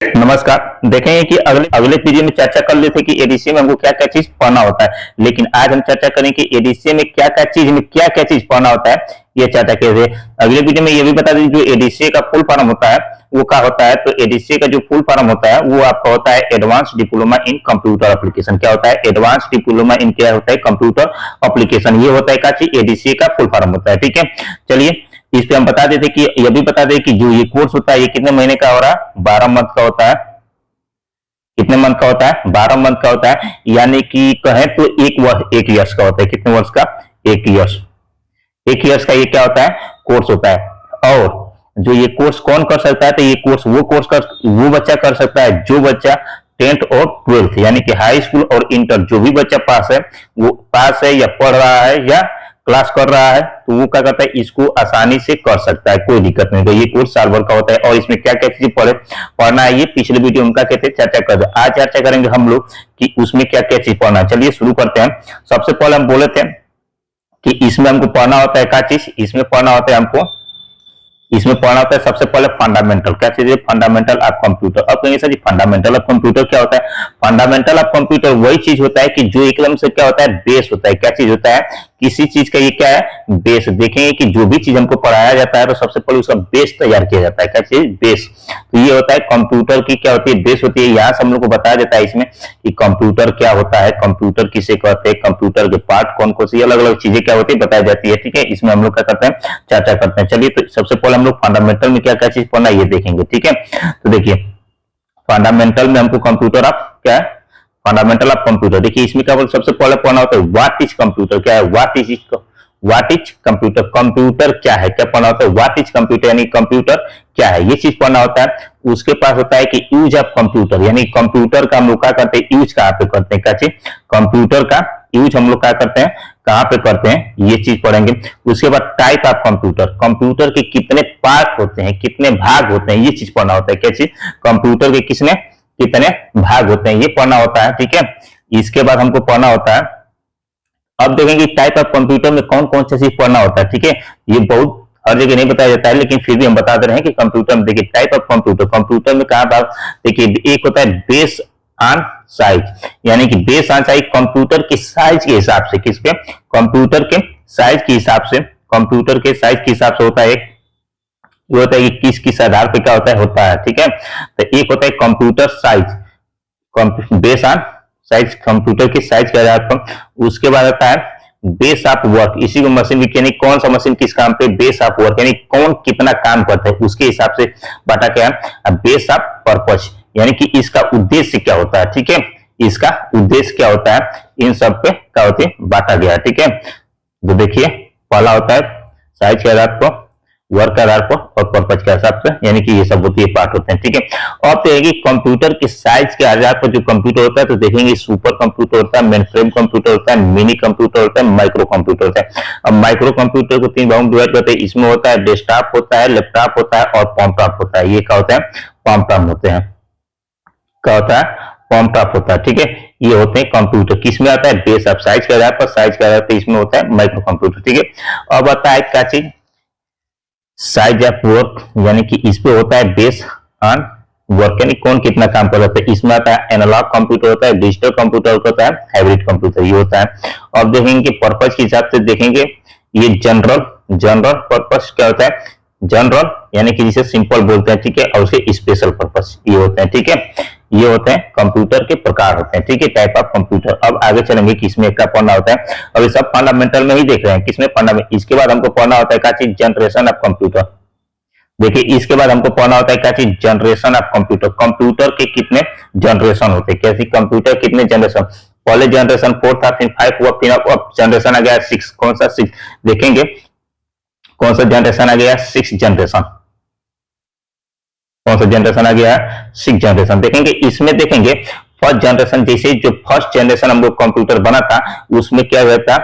नमस्कार। देखेंगे कि अगले अगले वीडियो में चर्चा कर लेते कि एडीसीए में हमको क्या क्या चीज पढ़ना होता है, लेकिन आज हम चर्चा करें कि एडीसीए में क्या क्या चीज पढ़ना होता है, ये चर्चा करेंगे। अगले वीडियो में ये भी बता दें जो एडीसीए का फुल फॉर्म होता है वो क्या होता है। तो एडीसीए का जो फुल फॉर्म होता है वो आपका होता है advance diploma in computer application. क्या होता है? एडवांस डिप्लोमा इन क्या होता है? Computer application. ये होता है क्या चीज? एडीसीए का फुल फॉर्म होता है। ठीक है, चलिए इस पे हम बता देते कि ये भी बता दें कि जो ये कोर्स होता है ये कितने महीने का हो रहा है? 12 मंथ का होता है। कितने मंथ का होता है? 12 मंथ का होता है, यानी कि कहें तो एक ईयर्स का होता है। कितने वर्ष का? एक ईयर्स का ये क्या होता है? कोर्स होता है। और जो ये कोर्स कौन कर सकता है? तो ये कोर्स वो बच्चा कर सकता है जो बच्चा 10th और 12th यानी कि हाई स्कूल और इंटर जो भी बच्चा पास है या पढ़ रहा है या क्लास कर रहा है तो वो क्या करता है? इसको आसानी से कर सकता है, कोई दिक्कत नहीं। तो ये कोर्स साल भर का होता है और इसमें क्या क्या चीजें पढ़ना है ये पिछले वीडियो में क्या कहते हैं चर्चा कर। आज चर्चा करेंगे हम लोग कि उसमें क्या क्या चीज पढ़ना है। चलिए शुरू करते हैं। सबसे पहले हम बोले थे कि इसमें हमको पढ़ना होता है क्या चीज? इसमें पढ़ना होता है सबसे पहले फंडामेंटल। क्या चीज है? Fundamental of computer. अब कहेंगे sir ji fundamental of computer क्या होता है? फंडामेंटल ऑफ कंप्यूटर वही चीज होता है कि जो एकदम से क्या होता है? बेस होता है। क्या चीज होता है? किसी चीज का ये क्या है? बेस। देखेंगे कि जो भी चीज हमको पढ़ाया जाता है तो सबसे पहले उसका बेस तैयार किया जाता है। क्या चीज? बेस। तो ये होता है कंप्यूटर की क्या होती है? बेस होती है। यहाँ से हम लोग को बताया जाता है इसमें कि कंप्यूटर क्या होता है, कंप्यूटर किसे कहते हैं, कंप्यूटर के पार्ट कौन कौन सी अलग अलग चीजें क्या होती है बताई जाती है। ठीक है, इसमें हम लोग क्या करते हैं? चर्चा करते हैं। चलिए तो सबसे पहले हम लोग फंडामेंटल में क्या क्या चीज पढ़ना है ये देखेंगे। ठीक है, तो देखिए फंडामेंटल में हमको कंप्यूटर ऑफ क्या है? Fundamental of computer. देखिए इसमें क्या सबसे पहले पढ़ना होता है व्हाट इज कंप्यूटर। क्या है? What is computer. कंप्यूटर क्या है? क्या पढ़ना होता है? व्हाट इज कंप्यूटर यानी कंप्यूटर क्या है ये चीज पढ़ना होता है। उसके पास होता है कि यूज ऑफ कंप्यूटर यानी कंप्यूटर का हम लोग क्या करते हैं? यूज कहाँ पे करते हैं? क्या चीज? कंप्यूटर का यूज हम लोग क्या करते हैं? कहाँ पे करते हैं ये चीज पढ़ेंगे। उसके बाद टाइप ऑफ कंप्यूटर। कंप्यूटर के कितने पार्ट होते हैं, कितने भाग होते हैं ये चीज पढ़ना होता है। क्या चीज? कंप्यूटर के कितने भाग होते हैं ये पढ़ना होता है। ठीक है, इसके बाद हमको पढ़ना होता है, अब देखेंगे टाइप ऑफ कंप्यूटर में कौन कौन सी चीज पढ़ना होता है। ठीक है, ये बहुत हर जगह नहीं बताया जाता है लेकिन फिर भी हम बता दे रहे हैं कि कंप्यूटर में देखिए टाइप ऑफ कंप्यूटर में कहा भाग देखिए एक होता है बेस ऑन साइज यानी कि बेस ऑन साइज कंप्यूटर के साइज के हिसाब से। किस पे? कंप्यूटर के साइज के हिसाब से। कंप्यूटर के साइज के हिसाब से होता है एक ये होता है कि किस आधार पे क्या होता है। ठीक है, तो एक होता है computer size base on size computer के साइज के आधार पर। उसके बाद आता है बेस ऑफ वर्क। इसी को मशीन यानी कौन सा मशीन किस काम पे? बेस ऑफ वर्क यानी कौन कितना काम करता है उसके हिसाब से बांटा क्या है? बेस ऑफ पर्पस यानी कि इसका उद्देश्य क्या होता है। ठीक है, इसका उद्देश्य क्या होता है इन सब पे क्या होती है बांटा गया। ठीक है, तो देखिए पहला होता है साइज के आधार पर, वर्क के आधार पर और पर्पज के हिसाब से यानी कि ये सब होती है पार्ट होते हैं। ठीक है, अब तो है कंप्यूटर के साइज के आधार पर जो कंप्यूटर होता है तो देखेंगे सुपर कंप्यूटर होता है, मेन फ्रेम कंप्यूटर होता है, मिनी कंप्यूटर होता है, माइक्रो कंप्यूटर होता है। अब माइक्रो कंप्यूटर को 3 भागों में डिवाइड करते हैं। इसमें होता है डेस्कटॉप होता है, लैपटॉप होता है और पॉमटॉप होता है। ये क्या होता है? पॉमटॉप होते हैं। क्या होता है? पॉमटॉप होता है। ठीक है, ये होते हैं कंप्यूटर। किसमें आता है? बेस ऑफ साइज के आधार पर, साइज के आधार पर इसमें होता है माइक्रो कंप्यूटर। ठीक है, अब आता है क्या चीज? साइज ऑफ वर्क यानी कि इस पे होता है बेस ऑन वर्क यानी कौन कितना काम कर रहा है। इसमें आता है एनालॉग कंप्यूटर होता है, डिजिटल कंप्यूटर होता है, हाइब्रिड कंप्यूटर ये होता है। अब देखेंगे पर्पज के हिसाब से देखेंगे ये जनरल पर्पज क्या होता है? जनरल यानी कि जिसे सिंपल बोलते हैं। ठीक है, और उसके स्पेशल पर्पज ये होते हैं। ठीक है, ये होते हैं कंप्यूटर के प्रकार होते हैं। ठीक है, टाइप ऑफ कंप्यूटर। अब आगे चलेंगे कि इसमें क्या पढ़ना होता है। अब ये सब फंडामेंटल में ही देख रहे हैं किसमें फंडामेंटल। इसके बाद हमको पढ़ना होता है क्या चीज? Generation of computer. देखिए इसके बाद हमको पढ़ना होता है क्या चीज? Generation of computer. कंप्यूटर के कितने जनरेशन होते हैं? कैसी कंप्यूटर कितने जनरेशन? पहले जनरेशन 4 था, फिर 5 हुआ, फिर अब जनरेशन आ गया 6। कौन सा 6? देखेंगे कौन सा जनरेशन आ गया? 6 जनरेशन। कौन सा जनरेशन आ गया? 6 जनरेशन। देखेंगे इसमें देखेंगे फर्स्ट जनरेशन जैसे जो फर्स्ट जनरेशन हम लोग कंप्यूटर बना था उसमें क्या हुआ था?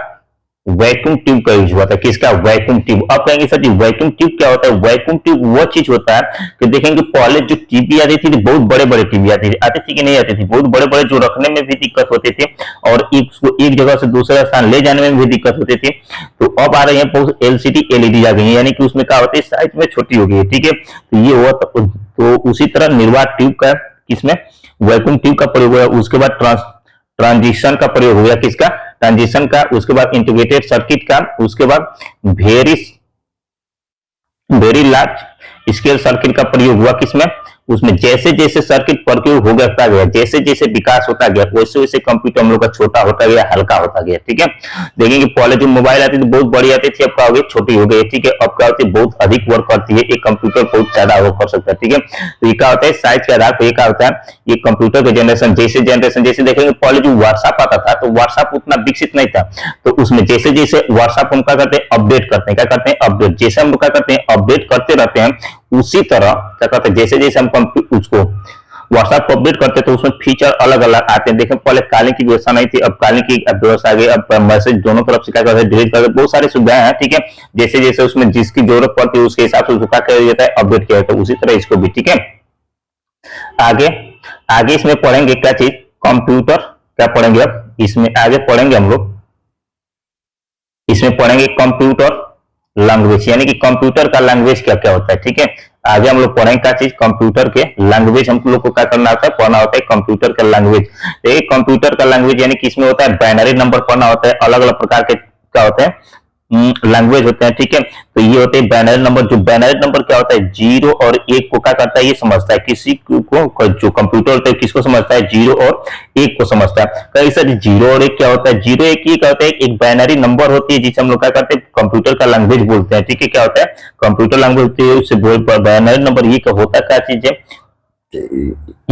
वैक्यूम ट्यूब का यूज हुआ था। किसका? Vacuum tube. अब कहेंगे सर जी वैक्यूम ट्यूब क्या होता है? वैक्यूम ट्यूब वो चीज होता है कि देखेंगे पहले जो टीवी आती थी बहुत बड़े बड़े टीवी आती थी कि नहीं आती थी? बहुत बड़े बड़े जो रखने में भी दिक्कत होती थी और उसको एक जगह से दूसरे स्थान ले जाने में भी दिक्कत होती थी। तो अब आ रही है बहुत एलसीडी एलईडी आ गई है यानी कि उसमें क्या होती है? साइज में छोटी हो गई है। ठीक है, तो ये हुआ तो उसी तरह निर्वात ट्यूब का इसमें वैक्यूम ट्यूब का प्रयोग हुआ, उसके बाद ट्रांजिशन का प्रयोग हुआ, किसका, ट्रांजिशन का, उसके बाद इंटीग्रेटेड सर्किट का, उसके बाद वेरी लार्ज स्केल सर्किट का प्रयोग हुआ, किसमें, उसमें जैसे जैसे सर्किट प्रयोग हो गया, जैसे जैसे विकास होता गया वैसे वैसे कंप्यूटर हम लोग का छोटा होता गया, हल्का होता गया। ठीक है, देखेंगे पहले जो मोबाइल आती थी बहुत बड़ी आती थी, अब क्या हो गई, छोटी हो गई। ठीक है, अब क्या होती है, बहुत अधिक वर्क करती है, एक कंप्यूटर बहुत ज्यादा वर्क कर सकता है। ठीक है, तो ये क्या होता है, साइज के आधार पर ये क्या होता है, ये कंप्यूटर के जनरेशन जैसे देखेंगे पहले जो व्हाट्सएप आता था तो व्हाट्सएप उतना विकसित नहीं था, तो उसमें जैसे जैसे व्हाट्सएप हम क्या करते हैं, अपडेट करते हैं, क्या करते हैं, अपडेट, जैसे हम क्या करते हैं, अपडेट करते रहते हैं, उसी तरह क्या करते हैं, जैसे जैसे हम उसको व्हाट्सएप को अपडेट करते तो उसमें फीचर अलग अलग आते हैं। देखें पहले कॉलिंग की व्यवस्था नहीं थी, अब कॉलिंग की व्यवस्था आ गई, अब मैसेज दोनों तरफ से क्या करते हैं, डिलीट करते, बहुत सारी सुविधाएं हैं। ठीक है, जैसे जैसे उसमें जिसकी जरूरत पड़ती है उसके हिसाब से उसको क्या किया जाता है, अपडेट किया जाता है, उसी तरह इसको भी। ठीक है, आगे आगे इसमें पढ़ेंगे क्या चीज, कंप्यूटर, क्या पढ़ेंगे अब इसमें आगे पढ़ेंगे हम लोग, इसमें पढ़ेंगे कंप्यूटर लैंग्वेज, यानी कि कंप्यूटर का लैंग्वेज क्या क्या होता है। ठीक है, आगे हम लोग पढ़ेंगे क्या चीज, कंप्यूटर के लैंग्वेज हम लोग को क्या करना होता है, पढ़ना होता है कंप्यूटर का लैंग्वेज। देखिए कंप्यूटर का लैंग्वेज यानी कि इसमें होता है बाइनरी नंबर पढ़ना होता है, अलग अलग प्रकार के क्या होते हैं, लैंग्वेज होते हैं। ठीक है, तो ये होते हैं बाइनरी नंबर। जो बाइनरी नंबर क्या होता है, 0 और 1 को क्या करता है, ये समझता है, किसी को जो कंप्यूटर होता है किसको समझता है, 0 और 1 को समझता है। कई सारी 0 और 1 क्या होता है, 0 1 ये क्या होता है, एक बाइनरी नंबर होती है जिसे हम लोग क्या करते हैं, कंप्यूटर का लैंग्वेज बोलते हैं। ठीक है, क्या होता है, कंप्यूटर लैंग्वेज होती है, उससे बाइनरी नंबर ये क्या होता है, क्या चीज है,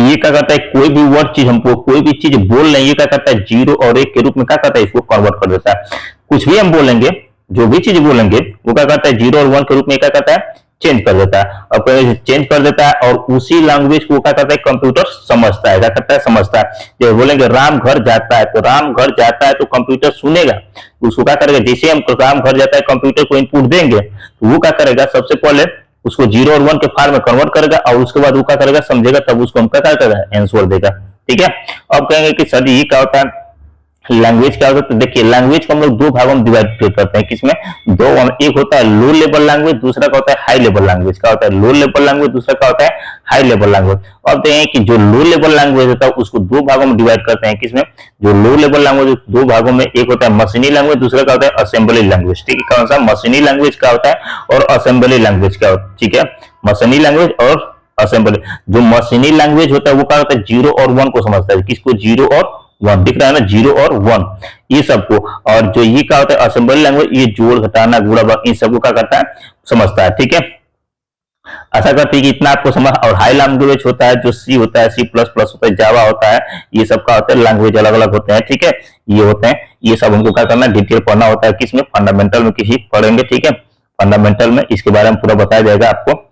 ये क्या करता है, कोई भी वर्ड चीज हमको कोई भी चीज बोल रहे हैं, ये क्या करता है, 0 और 1 के रूप में क्या करता है, इसको कन्वर्ट कर देता है। कुछ भी हम बोलेंगे, जो भी चीज बोलेंगे वो क्या करता है, 0 और 1 के रूप में क्या करता है, चेंज कर देता है, और चेंज कर देता है, और उसी लैंग्वेज को क्या करता है, कंप्यूटर समझता है, क्या करता है, समझता है। जब बोलेंगे राम घर जाता है, तो राम घर जाता है तो कंप्यूटर सुनेगा, उसको क्या करेगा, जैसे हम राम घर जाता है कंप्यूटर को इनपुट देंगे तो वो क्या करेगा, सबसे पहले उसको 0 और 1 के फॉर्म में कन्वर्ट करेगा, और उसके बाद वो क्या करेगा, समझेगा, तब उसको हम क्या करेगा, आंसर देगा। ठीक है, अब कहेंगे कि सर ये क्या होता है, लैंग्वेज क्या होता है, तो देखिए लैंग्वेज को हम लोग दो भागों में डिवाइड करते हैं, किसमें, दो, एक होता है लो लेवल लैंग्वेज, दूसरा क्या होता है, हाई लेवल लैंग्वेज। क्या होता है, लो लेवल लैंग्वेज, दूसरा क्या होता है, हाई लेवल लैंग्वेज। अब देखें कि जो लो लेवल लैंग्वेज होता है उसको दो भागों में डिवाइड करते हैं, किसमें, जो लो लेवल लैंग्वेज दो भागों में, एक होता है मशीनी लैंग्वेज, दूसरा क्या होता है, असेंबली लैंग्वेज। ठीक है, कौन सा, मशीनी लैंग्वेज क्या होता है और असेंबली लैंग्वेज क्या होता है। ठीक है, मशीनी लैंग्वेज और असेंबली। जो मशीनी लैंग्वेज होता है वो क्या होता है, 0 और 1 को समझता है, किसको, 0 और 1 दिख रहा है ना, 0 और 1 ये सबको। और जो ये क्या होता है, असेंबली लैंग्वेज, ये जोड़ घटाना गुणा भाग इन सबको क्या करता है, समझता है। ठीक है, आशा करती है कि इतना आपको समझ। और हाई लैंग्वेज होता है जो सी होता है, C++ होता है, जावा होता है, ये सब का होता है, लैंग्वेज अलग अलग होते हैं। ठीक है, ये होते हैं, ये सब हमको क्या करना है, डिटेल पढ़ना होता है, किसमें, फंडामेंटल में किसी पढ़ेंगे। ठीक है, फंडामेंटल में इसके बारे में पूरा बताया जाएगा आपको।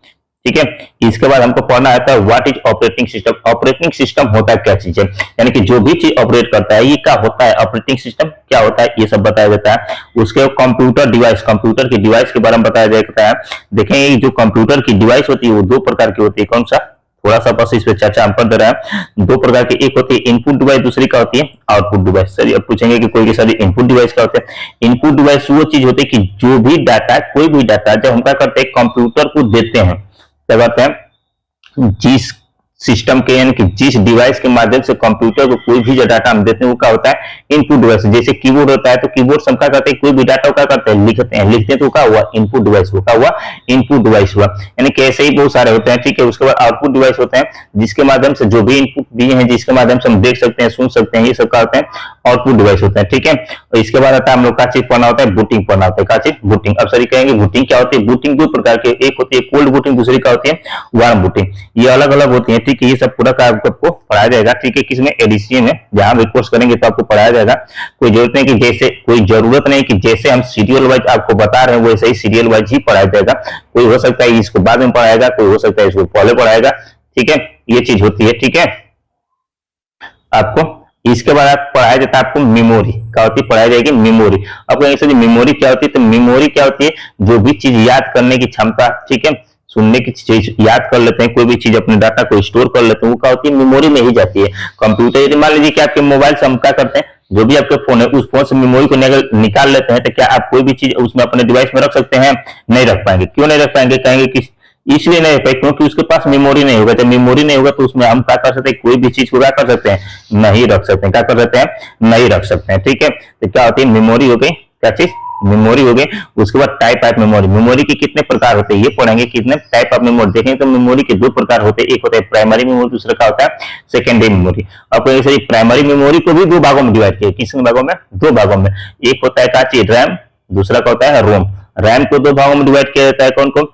ठीक है, इसके बाद हमको पढ़ना आता है what is operating system. Operating system होता है क्या चीज है, यानी कि जो भी चीज ऑपरेट करता है ये क्या होता है, ऑपरेटिंग सिस्टम क्या होता है, ये सब बताया जाता है। उसके कंप्यूटर डिवाइस, कंप्यूटर की डिवाइस के बारे में बताया जाता है। देखेंगे जो कंप्यूटर की डिवाइस होती है वो दो प्रकार की होती है, कौन सा, थोड़ा सा बस इस पे चर्चा हम कर दे रहे हैं। दो प्रकार की, एक होती है इनपुट डिवाइस, दूसरी क्या होती है, आउटपुट डिवाइस। सर अब पूछेंगे कि कोई सर इनपुट डिवाइस क्या होते हैं। इनपुट डिवाइस वो चीज होती है कि जो भी डाटा, कोई भी डाटा जब हम क्या करते हैं, कंप्यूटर को देते हैं, क्या कहते हैं, जिस सिस्टम के यानी कि जिस डिवाइस के माध्यम से कंप्यूटर को कोई भी जो डाटा हम देते हैं वो क्या होता है, इनपुट डिवाइस। जैसे कीबोर्ड होता है तो कीबोर्ड से हम क्या करते हैं, कोई भी डाटा क्या करते हैं, लिखते हैं तो क्या हुआ, इनपुट डिवाइस हुआ, क्या हुआ, इनपुट डिवाइस हुआ। यानी कि ऐसे ही बहुत सारे होते हैं। ठीक है, उसके बाद आउटपुट डिवाइस होते हैं जिसके माध्यम से जो भी इनपुट दिए हैं, जिसके माध्यम से हम देख सकते हैं, सुन सकते हैं, ये सब क्या होते हैं, आउटपुट डिवाइस होते हैं। ठीक है, और इसके बाद आता है हम लोग का चीज पढ़ना होता है, बूटिंग पढ़ना होता है। क्या चीज, बूटिंग। अब सर कहेंगे बूटिंग क्या होती है, बूटिंग दो प्रकार के, एक होती है कोल्ड बूटिंग, दूसरी क्या होती है, वार्म बूटिंग। ये अलग अलग होती है। ठीक है, ये सब पूरा आपको पढ़ाया जाएगा। ठीक है, किसमें, एडीसी में, जहां भी कोर्स करेंगे तो आपको पढ़ाया जाएगा। कोई जरूरत नहीं कि जैसे, कोई जरूरत नहीं कि जैसे हम सीरियल वाइज आपको बता रहे हैं वैसे ही सीरियल वाइज ही पढ़ाया जाएगा। कोई हो सकता है इसको बाद में पढ़ाएगा, कोई हो सकता है इसको पहले पढ़ाएगा। ठीक है, ये चीज होती है। ठीक है, आपको इसके बाद आप पढ़ाया जाता है आपको मेमोरी। क्या होती है, पढ़ाई जाएगी मेमोरी। अब कहेंगे मेमोरी क्या होती है, तो मेमोरी क्या होती है, जो भी चीज याद करने की क्षमता, ठीक है, सुनने की चीज याद कर लेते हैं, कोई भी चीज अपने डाटा को स्टोर कर लेते हैं, वो क्या होती है, मेमोरी में ही जाती है। कंप्यूटर, यदि मान लीजिए कि आपके मोबाइल से हम क्या करते हैं, जो भी आपके फोन है उस फोन से मेमोरी को निकाल लेते हैं, तो क्या आप कोई भी चीज उसमें अपने डिवाइस में रख सकते हैं, नहीं रख पाएंगे। क्यों नहीं रख पाएंगे, कहेंगे कि इसलिए नहीं हो पाई क्योंकि उसके पास मेमोरी नहीं होगा। जब मेमोरी नहीं होगा तो उसमें हम क्या कर सकते हैं, कोई भी चीज को क्या कर सकते हैं, नहीं रख सकते हैं। क्या कर सकते हैं, नहीं रख सकते हैं। ठीक है, तो क्या होती है, मेमोरी हो गई, क्या चीज, मेमोरी हो गई। उसके बाद टाइप ऑफ मेमोरी, मेमोरी के कितने प्रकार होते हैं ये पढ़ेंगे, कितने टाइप ऑफ मेमोरी देखेंगे। तो मेमोरी के दो प्रकार होते हैं, एक होता है प्राइमरी मेमोरी, दूसरा क्या होता है सेकेंडरी मेमोरी। अब प्राइमरी मेमोरी को भी दो भागों में डिवाइड किया, किस भागों में, दो भागों में। एक होता है क्या चीज, रैम, दूसरा क्या होता है रोम। रैम को दो भागों में डिवाइड किया जाता है, कौन कौन,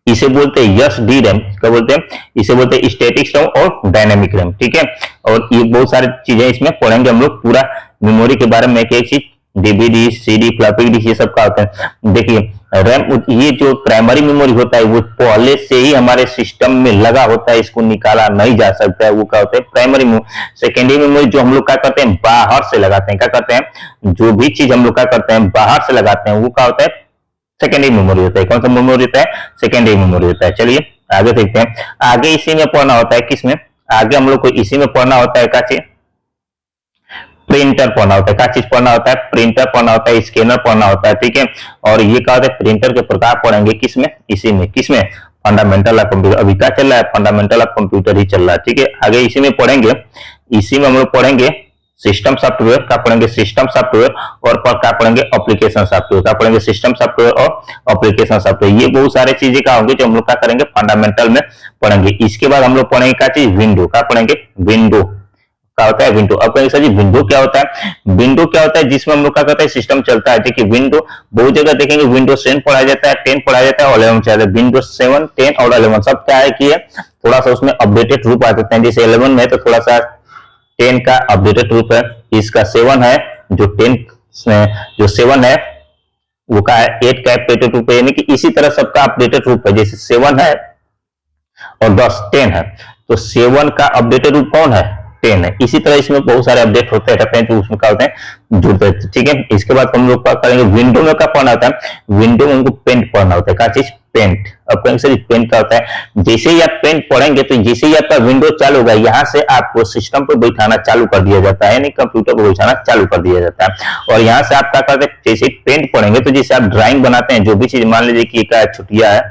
इसे बोलते हैं यस डी रैम, क्या बोलते हैं, इसे बोलते हैं स्टैटिक रैम और डायनेमिक रैम। ठीक है, और ये बहुत सारी चीजें इसमें पढ़ेंगे हम लोग, पूरा मेमोरी के बारे में, एक एक चीज, डीवीडी, सीडी, फ्लॉपी डिस्क, ये सब का होता है। देखिए रैम, ये जो प्राइमरी मेमोरी होता है वो पहले से ही हमारे सिस्टम में लगा होता है, इसको निकाला नहीं जा सकता है, वो क्या होता है प्राइमरी मेमोरी। सेकेंडरी मेमोरी जो हम लोग क्या करते हैं, बाहर से लगाते हैं, क्या करते हैं, जो भी चीज हम लोग क्या करते हैं बाहर से लगाते हैं, वो क्या होता है सेकेंडरी मेमोरी होता है। कौन सा मेमोरी होता है, सेकेंडरी मेमोरी होता है। चलिए आगे देखते हैं, आगे इसी में पढ़ना होता है, किसमें, आगे हम लोग को इसी में पढ़ना होता है, क्या चीज, प्रिंटर पढ़ना होता है। क्या चीज पढ़ना होता है, प्रिंटर पढ़ना होता है, स्कैनर पढ़ना होता है। ठीक है, और ये क्या होता है, प्रिंटर के प्रकार पढ़ेंगे, किसमें, इसी में, किसमें, फंडामेंटल ऑफ कंप्यूटर। अभी क्या चल रहा है, फंडामेंटल ऑफ कंप्यूटर ही चल रहा है। ठीक है, आगे इसी में पढ़ेंगे, इसी में हम लोग पढ़ेंगे सिस्टम सॉफ्टवेयर, क्या पढ़ेंगे, सिस्टम सॉफ्टवेयर, और पर क्या पढ़ेंगे, एप्लीकेशन सॉफ्टवेयर, क्या पढ़ेंगे, सिस्टम सॉफ्टवेयर और एप्लीकेशन सॉफ्टवेयर। ये बहुत सारे चीजें क्या होंगे जो हम लोग क्या करेंगे, फंडामेंटल में पढ़ेंगे। इसके बाद हम लोग पढ़ेंगे क्या चीज, विंडो, क्या पढ़ेंगे, विंडो, क्या होता है विंडो। अब कहेंगे सर जी विंडो क्या होता है, विंडो क्या होता है, जिसमें हम लोग क्या करते हैं, सिस्टम चलता है। देखिए विंडो बहुत जगह देखेंगे, विंडोज 10 पढ़ाया जाता है, 10 पढ़ाया जाता है और 11 चलता है। विंडोज 7, 10 और 11 सब क्या है कि थोड़ा सा उसमें अपडेटेड रूप आ जाते हैं। जैसे 11 में तो थोड़ा सा 10 का अपडेटेड रूप है, इसका 7 है, जो 10 जो 7 है वो का है 8 का अपडेटेड रूप है, यानी कि इसी तरह सबका अपडेटेड रूप है। जैसे 7 है और 10 है, तो 7 का अपडेटेड रूप कौन है, 10 है। इसी तरह इसमें बहुत सारे अपडेट होते रहते हैं, तो उसमें क्या होते हैं, जुड़ते हैं। ठीक है, इसके बाद हम लोग क्या करेंगे, विंडो में क्या पढ़ना होता है, विंडो में हमको पेंट पढ़ना होता है। क्या चीज, पेंट। अब कहेंगे सर पेंट क्या होता है, जैसे ही आप पेंट पढ़ेंगे तो जैसे ही आपका विंडो चालू होगा, यहाँ से आपको सिस्टम पर बैठाना चालू कर दिया जाता है, यानी कंप्यूटर पर बैठाना चालू कर दिया जाता है। और यहाँ से आप क्या करते हैं, जैसे पेंट पढ़ेंगे तो जैसे आप ड्राइंग बनाते हैं, जो भी चीज, मान लीजिए कि एक छुट्टिया है,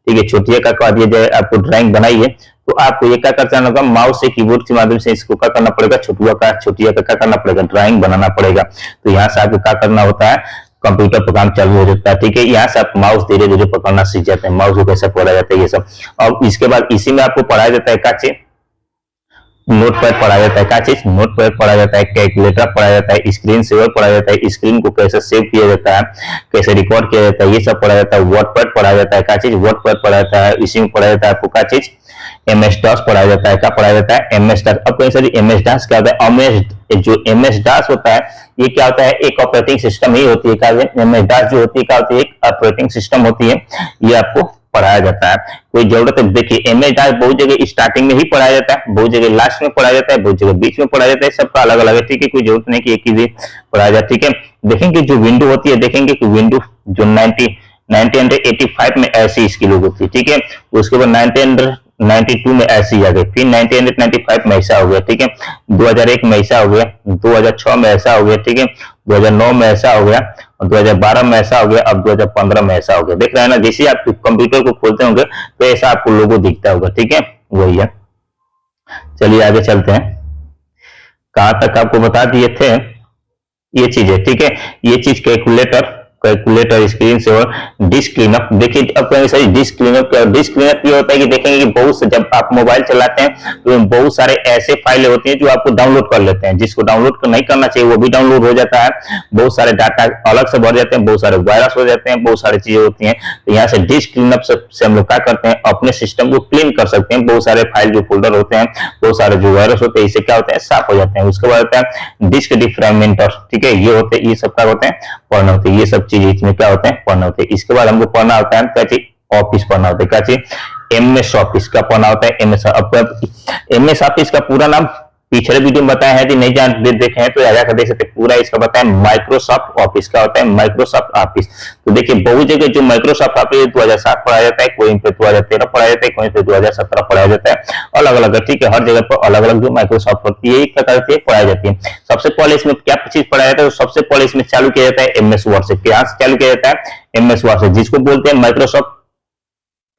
ठीक है, छुट्टिया का कह दिया जाए आपको ड्राइंग बनाइए, तो आपको ये क्या करना होगा, माउस से कीबोर्ड के माध्यम से इसको क्या करना पड़ेगा, छुट्टिया का क्या करना पड़ेगा, ड्राइंग बनाना पड़ेगा। तो यहाँ से आपको क्या करना होता है, कंप्यूटर पर काम चालू हो जाता है। ठीक है, यहाँ से आप माउस धीरे धीरे पकड़ना सीख जाते हैं, माउस को कैसे पढ़ा जाता है ये सब। और इसके बाद इसी में आपको पढ़ाया जाता है क्या चीज, नोटपैड पढ़ा जाता है। क्या चीज, नोटपैड पढ़ा जाता है, कैलकुलेटर पढ़ा जाता है, स्क्रीन सेवर पढ़ा जाता है, स्क्रीन को कैसे सेव किया जाता है, कैसे रिकॉर्ड किया जाता है, ये सब पढ़ा जाता है। वर्डपैड पढ़ा जाता है, क्या चीज, वर्डपैड पढ़ा जाता है। इसी में पढ़ा जाता है आपको क्या चीज, एमएस डॉस पढ़ाया जाता है। क्या पढ़ाया जाता है, एमएस डॉस। अब कहीं सर एमएस डॉस क्या होता है, जो एमएस डॉस होता है ये क्या होता है, एक ऑपरेटिंग सिस्टम ही होती है। क्या एमएस डॉस जो होती है क्या होती है, एक ऑपरेटिंग सिस्टम होती है, ये आपको पढ़ाया जाता है। कोई जरूरत है, देखिए एमएस डॉस बहुत जगह स्टार्टिंग में ही पढ़ाया जाता है, बहुत जगह लास्ट में पढ़ाया जाता है, बहुत जगह बीच में पढ़ाया जाता है, सबका अलग अलग है। ठीक है, कोई जरूरत नहीं कि एक ही पढ़ाया जाए। ठीक है, देखेंगे जो विंडो होती है, देखेंगे कि विंडो जो 1985 में ऐसी इसकी लोग होती है। ठीक है, उसके बाद 1992 में ऐसी आ गई, फिर 1995 में ऐसा हो गया। ठीक है, 2001 में ऐसा हो गया, 2006 में ऐसा हो गया। ठीक है, 2009 में ऐसा हो गया, और 2012 में ऐसा हो गया, अब 2015 में ऐसा हो गया। देख रहे हैं ना, जैसे आप कंप्यूटर को खोलते होंगे तो ऐसा आपको लोगो दिखता होगा। ठीक है, वही है। चलिए आगे चलते हैं, कहां तक आपको बता दिए थे, ये चीज है। ठीक है, ये चीज calculator, screen saver, disk cleanup. देखिए अब कहेंगे सर डिस्क क्लीनअप क्या, डिस्क क्लीनअप ये होता है कि देखेंगे कि बहुत से, जब आप मोबाइल चलाते हैं तो बहुत सारे ऐसे फाइलें होती हैं जो आपको डाउनलोड कर लेते हैं, जिसको डाउनलोड नहीं करना चाहिए वो भी डाउनलोड हो जाता है। बहुत सारे डाटा अलग से भर जाते हैं, बहुत सारे वायरस हो जाते हैं, बहुत सारी चीजें होती हैं। तो यहाँ से डिस्क क्लीनअप से हम लोग क्या करते हैं, अपने सिस्टम को क्लीन कर सकते हैं। बहुत सारे फाइल जो फोल्डर होते हैं, बहुत सारे जो वायरस होते हैं, इससे क्या होते हैं, साफ हो जाते हैं। उसके बाद होता है डिस्क डिफ्रैगमेंटर। ठीक है, ये होते हैं, ये सब क्या होते हैं, पढ़ना होते हैं, ये सब चीज इसमें क्या होते हैं, पढ़ना होते हैं। इसके बाद हमको पढ़ना होता है क्या चीज, ऑफिस पढ़ना होता है। क्या चीज, एमएस ऑफिस का पढ़ना होता है। एमएस ऑफिस का पूरा नाम पिछले वीडियो में बताया है, यदि नहीं जान देखे हैं तो जाकर देख सकते हैं। पूरा इसका बताया माइक्रोसॉफ्ट ऑफिस का होता है, माइक्रोसॉफ्ट ऑफिस। तो देखिए बहुत जगह जो माइक्रोसॉफ्ट ऑफिस 2007 पढ़ाया जाता है, कोई पे 2013 पढ़ाया जाता है, कोई पे 2017 पढ़ाया जाता है, अलग अलग। ठीक है, हर जगह पर अलग अलग जो माइक्रोसॉफ्ट होती है एक प्रकार से पढ़ाई जाती है। सबसे पहले इसमें क्या चीज पढ़ाया जाता है, तो सबसे पहले इसमें चालू किया जाता है एमएस वर्ड से। क्या चालू किया जाता है, एमएस वर्ड से, जिसको बोलते हैं माइक्रोसॉफ्ट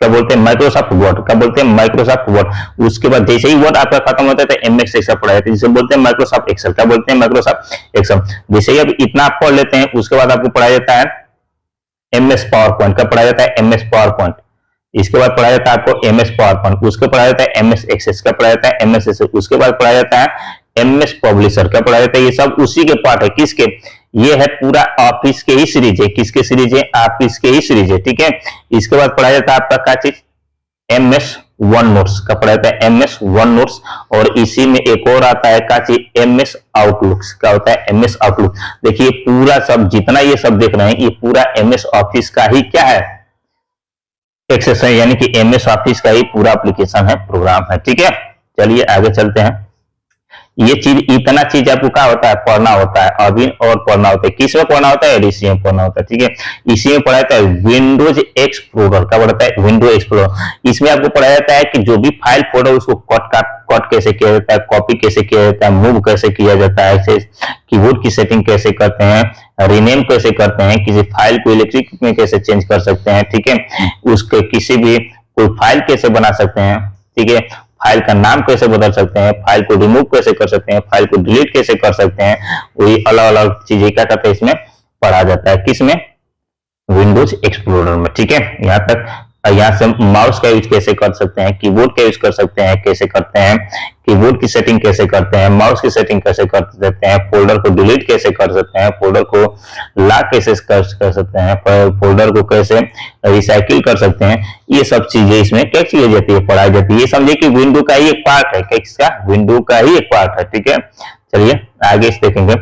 क्या बोलते हैं, माइक्रोसॉफ्ट वर्ड, क्या बोलते हैं, माइक्रोसॉफ्ट वर्ड। उसके बाद जैसे ही वर्ड आपका खत्म होता है तो एमएस एक्सेल पढ़ा जाता है, जिसे बोलते हैं माइक्रोसॉफ्ट एक्सेल, क्या बोलते हैं, माइक्रोसॉफ्ट एक्सेल। जैसे ही अब इतना आप पढ़ लेते हैं, उसके बाद आपको पढ़ाया जाता है एमएस पावर पॉइंट का, पढ़ाया जाता है एमएस पावर पॉइंट। इसके बाद पढ़ाया जाता है आपको एमएस पावर पॉइंट, उसके पढ़ाया जाता है एमएस एक्सेस का, पढ़ाया जाता है एमएस एक्सेस। उसके बाद पढ़ाया जाता है एमएस पब्लिशर का, पढ़ाया जाता है। ये सब उसी के पार्ट है, किसके, ये है पूरा ऑफिस के ही सीरीज है, किसके सीरीज है, ऑफिस के ही सीरीज है, ठीक है। इसके बाद पढ़ाया जाता है आपका क्या चीज, एमएस वन नोट्स का, पढ़ा जाता है एमएस वन नोट्स। और इसी में एक और आता है क्या चीज, एमएस आउटलुक का होता है, एमएस आउटलुक। देखिए पूरा सब जितना ये सब देख रहे हैं, ये पूरा एमएस ऑफिस का ही क्या है, एक्सेस है, यानी कि एमएस ऑफिस का ही पूरा एप्लीकेशन है, प्रोग्राम है, ठीक है। चलिए आगे चलते हैं। ये चीज, इतना चीज आपको क्या होता है, पढ़ना होता है अभी, और पढ़ना होता है किस में पढ़ना होता है, एडीसी में पढ़ना होता है, ठीक है। इसी में पढ़ा जाता है विंडोज एक्सप्लोरर का, पढ़ाता है विंडोज एक्सप्लोरर। इसमें आपको पढ़ाया जाता है कि जो भी फाइल फोल्डर उसको कट कैसे किया जाता है, कॉपी कैसे किया जाता है, मूव कैसे किया जाता है, कीबोर्ड की सेटिंग कैसे करते हैं, रीनेम कैसे करते हैं, किसी फाइल को इलेक्ट्रिक में कैसे चेंज कर सकते हैं, ठीक है। उसके किसी भी कोई फाइल कैसे बना सकते हैं, ठीक है। फाइल का नाम कैसे बदल सकते हैं, फाइल को रिमूव कैसे कर सकते हैं, फाइल को डिलीट कैसे कर सकते हैं, वही अलग अलग चीजें क्या करते हैं इसमें पढ़ा जाता है, किसमें, विंडोज एक्सप्लोरर में, ठीक है। यहाँ तक, यहाँ से माउस का यूज कैसे कर सकते हैं, कीबोर्ड का यूज कर सकते हैं, कैसे करते हैं, कीबोर्ड की सेटिंग कैसे करते हैं, माउस की सेटिंग कैसे कर सकते हैं, फोल्डर को डिलीट कैसे कर सकते हैं, फोल्डर को लॉक कैसे कर सकते हैं, फोल्डर को कैसे रिसाइकिल कर सकते हैं, ये सब चीजें इसमें क्या की जाती है, पढ़ाई जाती है। ये समझिए कि विंडो का ही एक पार्ट है, किसका, विंडो का ही एक पार्ट है, ठीक है। चलिए आगे इस देखेंगे।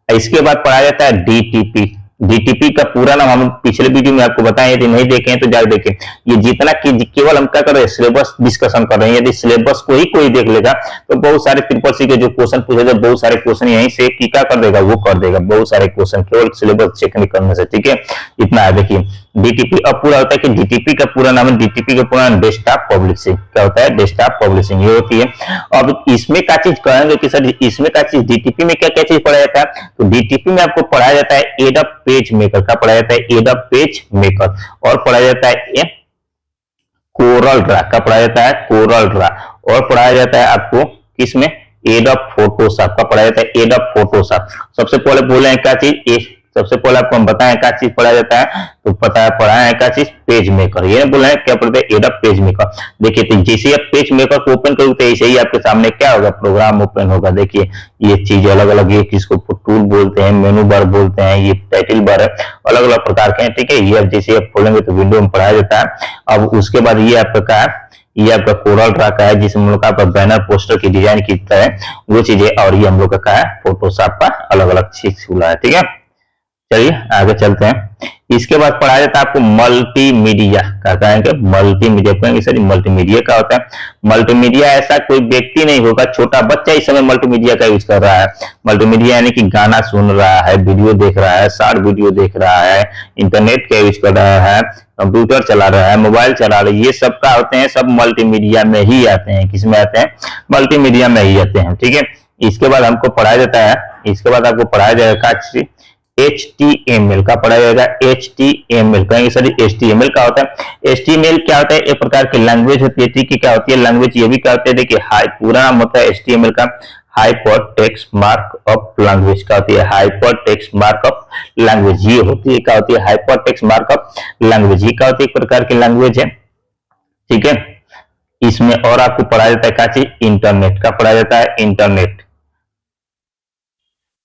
इसके बाद पढ़ाया जाता है डीटीपी। डीटीपी का पूरा नाम हम पिछले वीडियो में आपको बताएं, यदि नहीं देखें तो जाकर देखें। ये जितना कि केवल हम क्या कर रहे हैं, सिलेबस डिस्कशन कर रहे हैं। यदि सिलेबस को ही कोई देख लेगा तो बहुत सारे ट्रिपल सी के जो क्वेश्चन पूछे थे, बहुत सारे क्वेश्चन यहीं से क्या कर देगा, वो कर देगा, बहुत सारे क्वेश्चन केवल सिलेबस चेक नहीं करने से, ठीक है। इतना है। देखिए डीटीपी अब पूरा होता है कि डीटीपी का पूरा नाम है, डीटीपी का पूरा नाम डेस्कटॉप पब्लिशिंग, क्या होता है, डेस्कटॉप पब्लिशिंग, ये होती है। अब इसमें क्या चीज कहेंगे कि सर इसमें क्या चीज, डीटीपी में क्या क्या चीज पढ़ाया जाता है, तो डीटीपी में आपको पढ़ाया जाता है एडोब पेज मेकर का, पढ़ाया जाता है एडोब पेज मेकर, और पढ़ाया जाता है कोरल ड्रा का, पढ़ाया जाता है कोरल ड्रा, और पढ़ाया जाता है आपको किसमें, एडोब फोटोशॉप का, पढ़ाया जाता है एडोब फोटोशॉप। सबसे पहले बोले हैं क्या चीज, सबसे पहले आपको हम बताएं क्या चीज पढ़ाया जाता है, तो पता है पढ़ाया है क्या चीज, पेज मेकर। ये बोला है क्या पढ़ते हैं, एडोब पेज मेकर। देखिए तो जैसे आप पेज मेकर को ओपन करोगे ऐसे ही आपके सामने क्या होगा, प्रोग्राम ओपन होगा। देखिए ये चीज अलग अलग, ये चीज को टूल बोलते हैं, मेनू बार बोलते हैं, ये टाइटल बार है, अलग अलग प्रकार के हैं, ठीक है। ये जैसे आप खोलेंगे तो विंडो में पढ़ाया जाता है। अब उसके बाद ये आपका क्या है, ये आपका कोरल ड्रा का है, जिसमें हम लोग का बैनर पोस्टर की डिजाइन की है वो चीजें, और ये हम लोग का क्या है, फोटोशॉप का अलग अलग चीज खुला है, ठीक है। चलिए आगे चलते हैं। इसके बाद पढ़ाया जाता है आपको मल्टीमीडिया का, कहेंगे मल्टीमीडिया, कहेंगे सर मल्टीमीडिया का होता है। मल्टीमीडिया ऐसा कोई व्यक्ति नहीं होगा, छोटा बच्चा इस समय मल्टीमीडिया का यूज कर रहा है। मल्टीमीडिया यानी कि गाना सुन रहा है, वीडियो देख रहा है, शॉर्ट वीडियो देख रहा है, इंटरनेट का यूज कर रहा है, कंप्यूटर चला रहा है, मोबाइल चला रहा है, ये सब का होते हैं, सब मल्टीमीडिया में ही आते हैं। किसमें आते हैं, मल्टीमीडिया में ही आते हैं, ठीक है। इसके बाद हमको पढ़ाया जाता है, इसके बाद आपको पढ़ाया जाएगा HTML का, पढ़ाया जाएगा HTML, कहेंगे सर HTML का होता है। HTML क्या होता है, एक प्रकार की लैंग्वेज होती है, ठीक है। क्या होती है लैंग्वेज, ये भी क्या होती है, देखिए हाई, पूरा नाम होता है HTML का हाइपर टेक्स्ट मार्कअप लैंग्वेज का होती है, हाइपर टेक्स्ट मार्कअप लैंग्वेज ये होती है, क्या होती है, हाइपर टेक्स्ट मार्कअप लैंग्वेज, ये क्या होती है, एक प्रकार की लैंग्वेज है, ठीक है। इसमें और आपको पढ़ाया जाता है क्या चीज, इंटरनेट का, पढ़ाया जाता है इंटरनेट।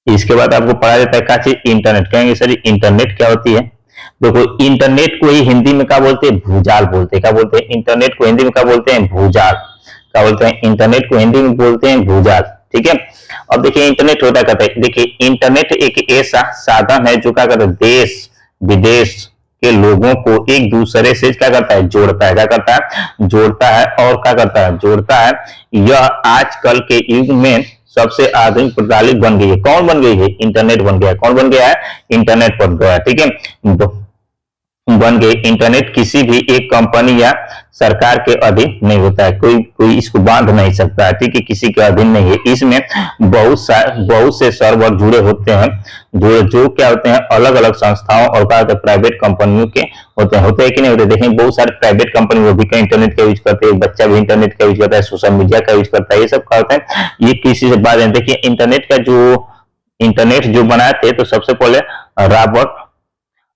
इसके बाद आपको पढ़ाया जाता है क्या चीज, इंटरनेट, कहेंगे सर इंटरनेट क्या होती है। देखो इंटरनेट को ही हिंदी में क्या बोलते हैं, भूजाल बोलते हैं, क्या बोलते हैं, इंटरनेट को हिंदी में क्या बोलते हैं, भूजाल, क्या बोलते हैं, इंटरनेट को हिंदी में बोलते हैं भूजाल, ठीक है। अब देखिए इंटरनेट होता कहता है, देखिए इंटरनेट एक ऐसा साधन है जो क्या करता है, देश विदेश के लोगों को एक दूसरे से क्या करता है, जोड़ता है, क्या करता है, जोड़ता है, और क्या करता है, जोड़ता है। यह आजकल के युग में सबसे आधुनिक प्रणाली बन गई है। कौन बन गई है, इंटरनेट बन गया है। कौन बन गया है, इंटरनेट बन गया है, ठीक है। बन गए। इंटरनेट किसी भी एक कंपनी या सरकार के अधीन नहीं होता है, कोई इसको बांध नहीं सकता है, ठीक है, किसी के अधीन नहीं है। इसमें बहुत से सर्वर जुड़े होते हैं, जो क्या होते हैं, अलग अलग संस्थाओं और प्राइवेट कंपनियों के होते हैं कि नहीं होते। देखें बहुत सारे प्राइवेट कंपनी वो भी इंटरनेट का यूज करते हैं, बच्चा भी इंटरनेट का यूज करता है, सोशल मीडिया का यूज करता है, ये सब क्या होता है, ये किसी से बात है। देखिए इंटरनेट जो बनाए थे तो सबसे पहले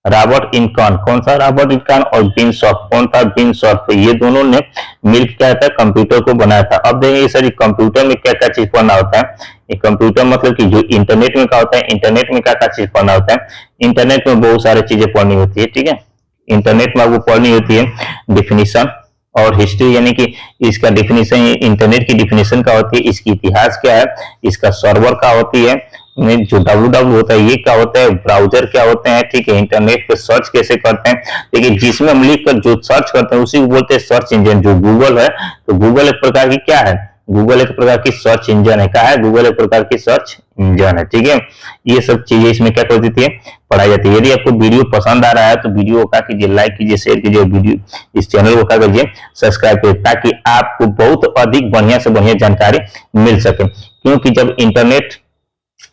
रॉबर्ट इनकॉन, कौन सा रॉबर्ट इनकॉन, और बिनशॉप, कौन था, बिनशॉप, तो ये दोनों ने मिलकर क्या था, कंप्यूटर को बनाया था। अब देखिए सर कंप्यूटर में क्या क्या चीज पढ़ना होता है। ये कंप्यूटर मतलब कि जो इंटरनेट में क्या होता है, इंटरनेट में क्या क्या चीज पढ़ना होता है। इंटरनेट में बहुत सारी चीजें पढ़नी होती है, ठीक है। इंटरनेट में आपको पढ़नी होती है डिफिनीशन और हिस्ट्री, यानी कि इसका डिफिनीशन, इंटरनेट की डिफिनीशन क्या होती है, इसकी इतिहास क्या है, इसका सर्वर क्या होती है, जो www होता है ये क्या होता है, ब्राउजर क्या होते हैं, ठीक है, इंटरनेट पे सर्च कैसे करते हैं। देखिए जिसमें हम लिख कर जो सर्च करते हैं उसी को बोलते हैं सर्च इंजन। जो गूगल है तो गूगल एक प्रकार की क्या है, गूगल एक प्रकार की सर्च इंजन है। क्या है, गूगल एक प्रकार की सर्च इंजन है, ठीक है। ये सब चीजें इसमें क्या कर देती है, पढ़ाई जाती है। यदि आपको वीडियो पसंद आ रहा है तो वीडियो को क्या कीजिए, लाइक कीजिए, शेयर कीजिए, वीडियो इस चैनल को क्या कीजिए, सब्सक्राइब कीजिए, ताकि आपको बहुत अधिक बढ़िया से बढ़िया जानकारी मिल सके। क्योंकि जब इंटरनेट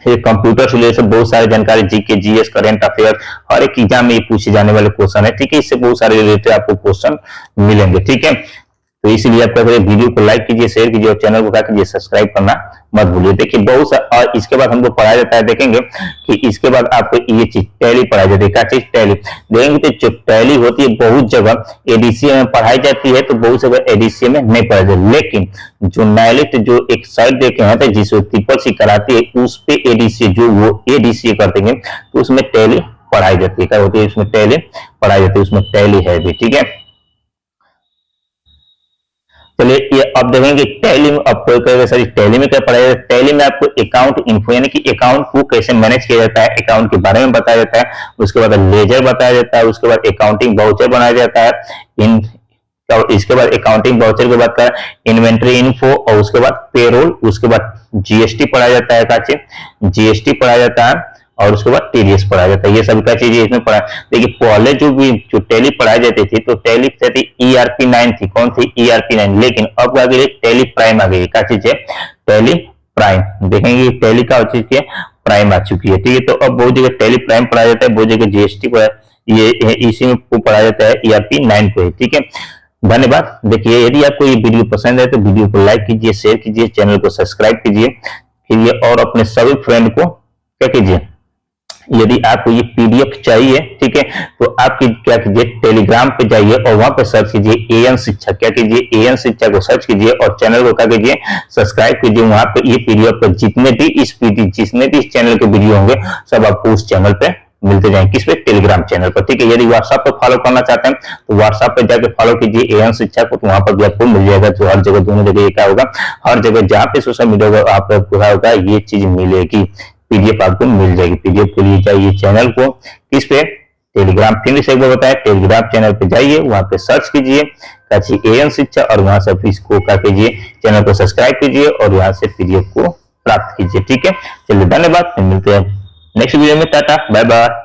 कंप्यूटर से रिलेटेड बहुत सारी जानकारी, जीके, जीएस, करंट अफेयर, हर एक एग्जाम में पूछे जाने वाले क्वेश्चन है, ठीक है। इससे बहुत सारे रिलेटेड आपको क्वेश्चन मिलेंगे, ठीक है। तो इसीलिए आप क्या करिए, वीडियो को लाइक कीजिए, शेयर कीजिए और चैनल को क्या कीजिए, सब्सक्राइब करना मत भूलिए। देखिए बहुत सा, और इसके बाद हमको पढ़ाया जाता है, देखेंगे कि इसके बाद आपको ये चीज टैली पढ़ाई जाती है। क्या चीज, टैली देखेंगे। तो जो टैली होती है बहुत जगह एडीसीए में पढ़ाई जाती है, तो बहुत जगह एडीसीए में नहीं पढ़ाई जाती, लेकिन जो नाइलिट जो एक साइट देखे हैं जिसको ट्रिपल सी कराती है, उस पे एडीसीए जो वो एडीसीए करते हैं तो उसमें टैली पढ़ाई जाती है। क्या होती है, उसमें टैली पढ़ाई जाती है, उसमें टैली है भी, ठीक है। चलिए ये अब देखेंगे टैली में, अब सर टैली में क्या पढ़ाया जाता है। टैली में आपको अकाउंट इन्फो, यानी कि अकाउंट को कैसे मैनेज किया जाता है, अकाउंट के बारे में बताया जाता है। उसके बाद लेजर बताया जाता है, उसके बाद अकाउंटिंग वाउचर बनाया जाता है, इसके बाद अकाउंटिंग वाउचर के बाद इन्वेंट्री इन्फो, और उसके बाद पेरोल, उसके बाद जीएसटी पढ़ाया जाता है, काचे जीएसटी पढ़ाया जाता है, और उसके बाद टीडीएस पढ़ाया जाता है। ये सब क्या चीजें इसमें पढ़ा। देखिए पहले जो टैली पढ़ाई जाती थी तो टैली थी ERP 9 थी, कौन थी, ERP 9, लेकिन अब आ गई टैली प्राइम आ गई। क्या चीज है, टैली प्राइम। देखेंगे टैली का चीज है, प्राइम आ चुकी है, ठीक है। तो अब बहुत जगह टैली प्राइम पढ़ाया जाता है, बहुत जगह जीएसटी ये इसी में पढ़ाया जाता है ERP 9 को, ठीक है। धन्यवाद। देखिए यदि आपको ये वीडियो पसंद है तो वीडियो को लाइक कीजिए, शेयर कीजिए, चैनल को सब्सक्राइब कीजिए और अपने सभी फ्रेंड को क्या कीजिए। यदि आपको ये पीडीएफ चाहिए, ठीक है, तो आपकी क्या कीजिए, टेलीग्राम पे जाइए और वहां पे सर्च कीजिए एएन शिक्षा, क्या कीजिए, एएन शिक्षा को सर्च कीजिए और चैनल को क्या कीजिए, सब्सक्राइब कीजिए। वहां पे ये पीडीएफ पर जितने भी इस चैनल के वीडियो होंगे सब आपको उस चैनल पे मिलते जाएंगे। किस पे, टेलीग्राम चैनल पर, ठीक है। यदि व्हाट्सएप पे फॉलो करना चाहते हैं तो व्हाट्सएप पे जाके फॉलो कीजिए एएन शिक्षा को, तो वहां पर भी आपको मिल जाएगा। तो हर जगह, दोनों जगह क्या होगा, हर जगह जहां पे सोशल मीडिया होगा आपको क्या होगा, ये चीज मिलेगी, पीडीएफ आपको मिल जाएगी। पीडीएफ के लिए चाहिए चैनल को किस पे, टेलीग्राम। फिर से एक बार बताया, टेलीग्राम चैनल पे जाइए, वहां पे सर्च कीजिए एएन शिक्षा और वहां से इसको क्या कीजिए, चैनल को सब्सक्राइब कीजिए और यहाँ से पीडीएफ को प्राप्त कीजिए, ठीक है। चलिए धन्यवाद, मिलते हैं नेक्स्ट वीडियो में। Tata, bye bye.